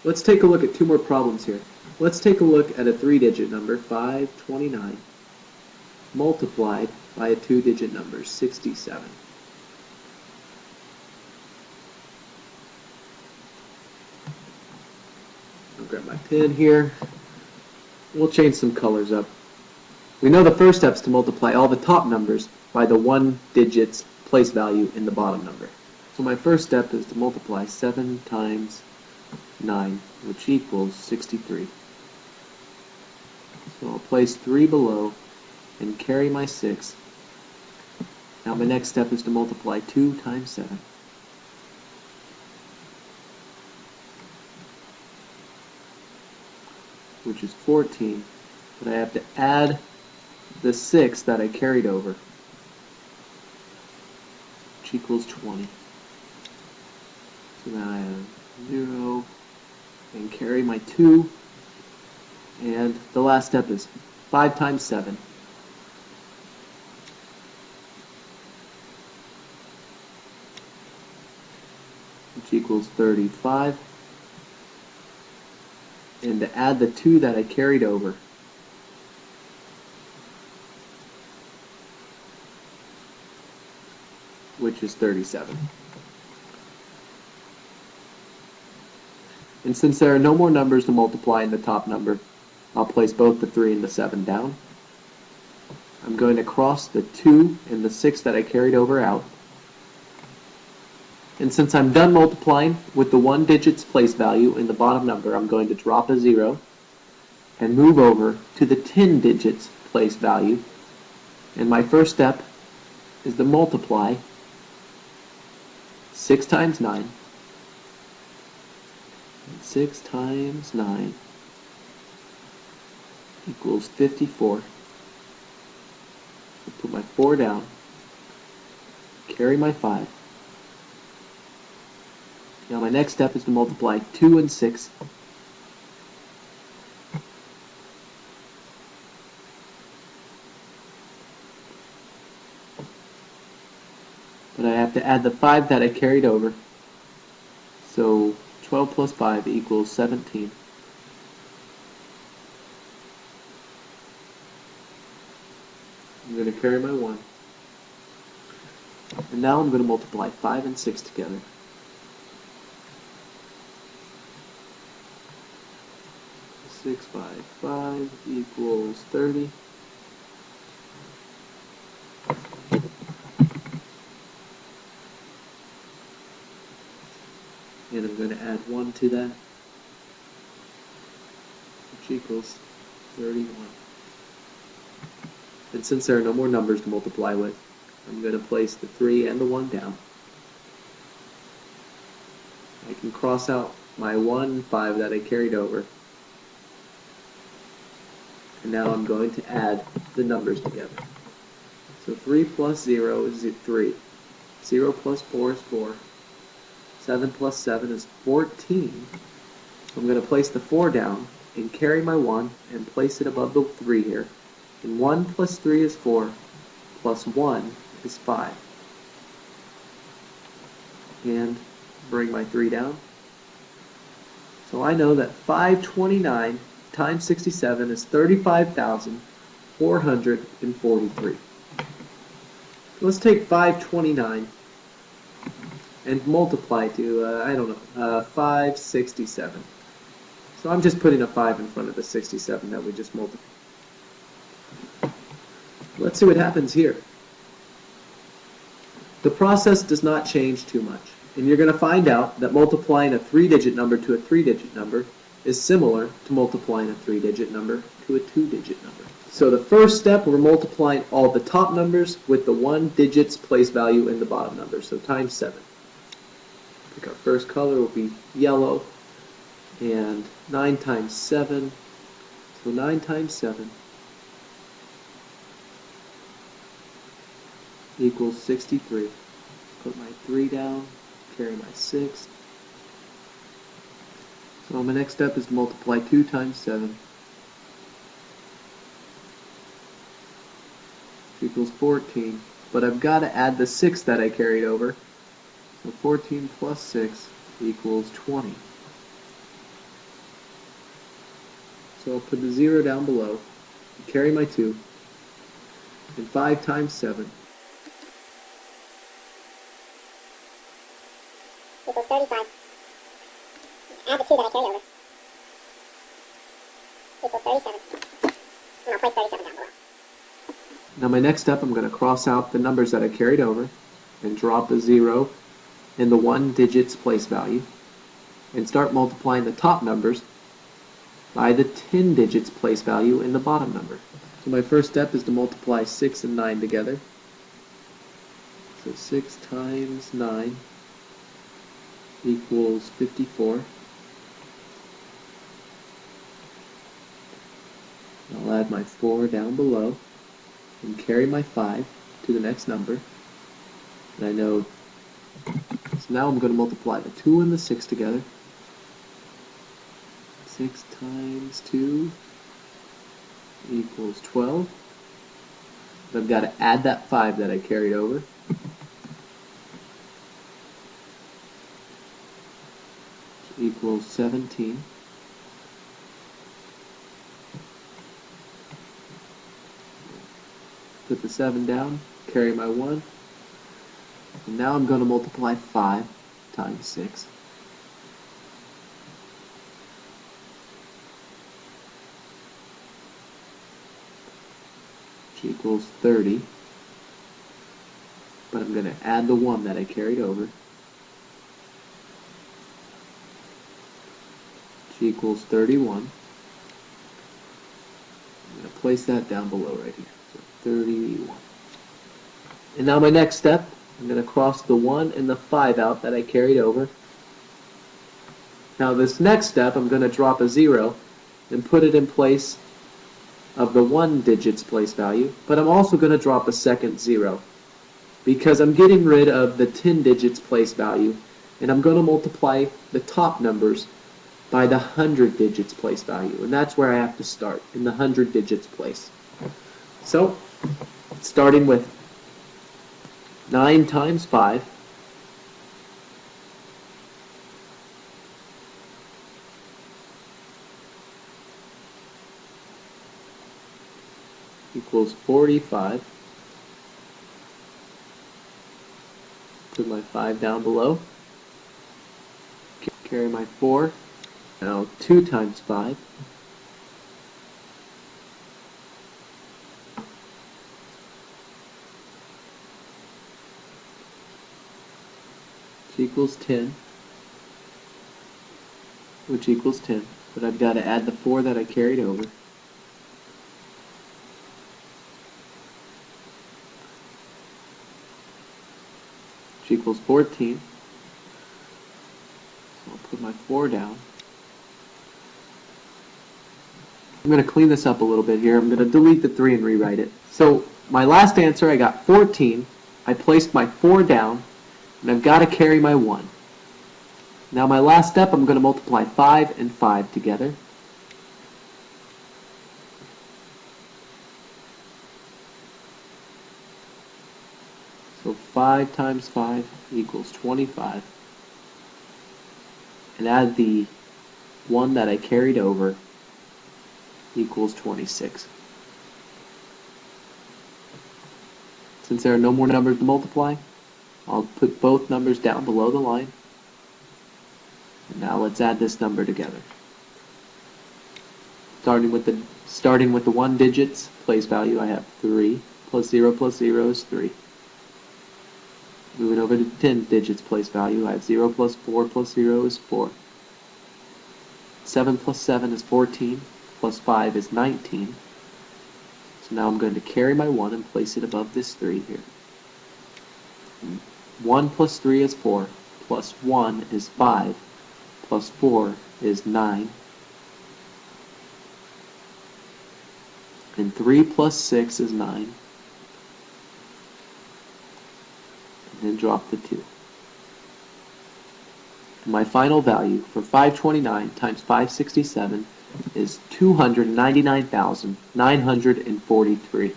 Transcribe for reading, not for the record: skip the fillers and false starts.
Let's take a look at two more problems here. Let's take a look at a three-digit number, 529, multiplied by a two-digit number, 67. I'll grab my pen here. We'll change some colors up. We know the first step is to multiply all the top numbers by the one digit's place value in the bottom number. So my first step is to multiply 7 times 9, which equals 63. So I'll place 3 below and carry my 6. Now my next step is to multiply 2 times 7. Which is 14. But I have to add the 6 that I carried over, which equals 20. So then I have 0 and carry my 2. And the last step is 5 times 7. Which equals 35. And to add the 2 that I carried over, which is 37. And since there are no more numbers to multiply in the top number, I'll place both the 3 and the 7 down. I'm going to cross the 2 and the 6 that I carried over out. And since I'm done multiplying with the one digit's place value in the bottom number, I'm going to drop a 0 and move over to the 10 digits place value. And my first step is to multiply 6 times 9. And 6 times 9 equals 54. I'll put my 4 down, carry my 5. Now my next step is to multiply 2 and 6. But I have to add the 5 that I carried over. So 12 plus 5 equals 17. I'm going to carry my 1. And now I'm going to multiply 5 and 6 together. 6 by 5 equals 30. And I'm going to add 1 to that, which equals 31. And since there are no more numbers to multiply with, I'm going to place the 3 and the 1 down. I can cross out my 1 and 5 that I carried over. And now I'm going to add the numbers together. So 3 plus 0 is 3. 0 plus 4 is 4. 7 plus 7 is 14. So I'm going to place the 4 down and carry my 1 and place it above the 3 here. And 1 plus 3 is 4, plus 1 is 5. And bring my 3 down. So I know that 529 times 67 is 35,443. Let's take 529 and multiply to, 567. So I'm just putting a 5 in front of the 67 that we just multiplied. Let's see what happens here. The process does not change too much, and you're going to find out that multiplying a 3-digit number to a 3-digit number is similar to multiplying a 3-digit number to a 2-digit number. So the first step, we're multiplying all the top numbers with the one digit's place value in the bottom number, so times 7. I think our first color will be yellow, and 9 times 7, so 9 times 7 equals 63. Put my 3 down, carry my 6. So my next step is to multiply 2 times 7, which equals 14. But I've got to add the 6 that I carried over. So 14 plus 6 equals 20. So I'll put the 0 down below, carry my 2, and 5 times 7 equals 35. Add the 2 that I carry over. Equals 37. And I'll place 37 down below. Now my next step, I'm going to cross out the numbers that I carried over and drop a 0 in the 1 digit's place value and start multiplying the top numbers by the 10 digits place value in the bottom number. So my first step is to multiply 6 and 9 together. So 6 times 9 equals 54. I'll add my 4 down below and carry my 5 to the next number. And I know, so now I'm going to multiply the 2 and the 6 together. 6 times 2 equals 12. But I've got to add that 5 that I carried over. Which equals 17. Put the 7 down, carry my 1. And now I'm going to multiply 5 times 6. Which equals 30. But I'm going to add the 1 that I carried over. Which equals 31. I'm going to place that down below right here. So 31. And now my next step, I'm going to cross the 1 and the 5 out that I carried over. Now this next step, I'm going to drop a 0 and put it in place of the 1 digit's place value, but I'm also going to drop a second 0 because I'm getting rid of the 10 digits place value, and I'm going to multiply the top numbers by the 100 digits place value, and that's where I have to start, in the 100 digits place. So, starting with 9 times 5 equals 45. Put my 5 down below. Carry my 4. Now 2 times 5 equals 10, which equals 10, but I've got to add the 4 that I carried over. Which equals 14. So I'll put my 4 down. I'm going to clean this up a little bit here. I'm going to delete the 3 and rewrite it. So my last answer, I got 14. I placed my 4 down, and I've got to carry my 1. Now my last step, I'm going to multiply 5 and 5 together. So 5 times 5 equals 25. And add the 1 that I carried over equals 26. Since there are no more numbers to multiply, I'll put both numbers down below the line. And now let's add this number together. Starting with the 1 digits place value, I have 3 plus 0 is 3. Moving over to 10 digits place value, I have 0 plus 4 plus 0 is 4. 7 plus 7 is 14, plus 5 is 19. So now I'm going to carry my 1 and place it above this 3 here. 1 plus 3 is 4, plus 1 is 5, plus 4 is 9. And 3 plus 6 is 9. And then drop the 2. And my final value for 529 times 567 is 299,943.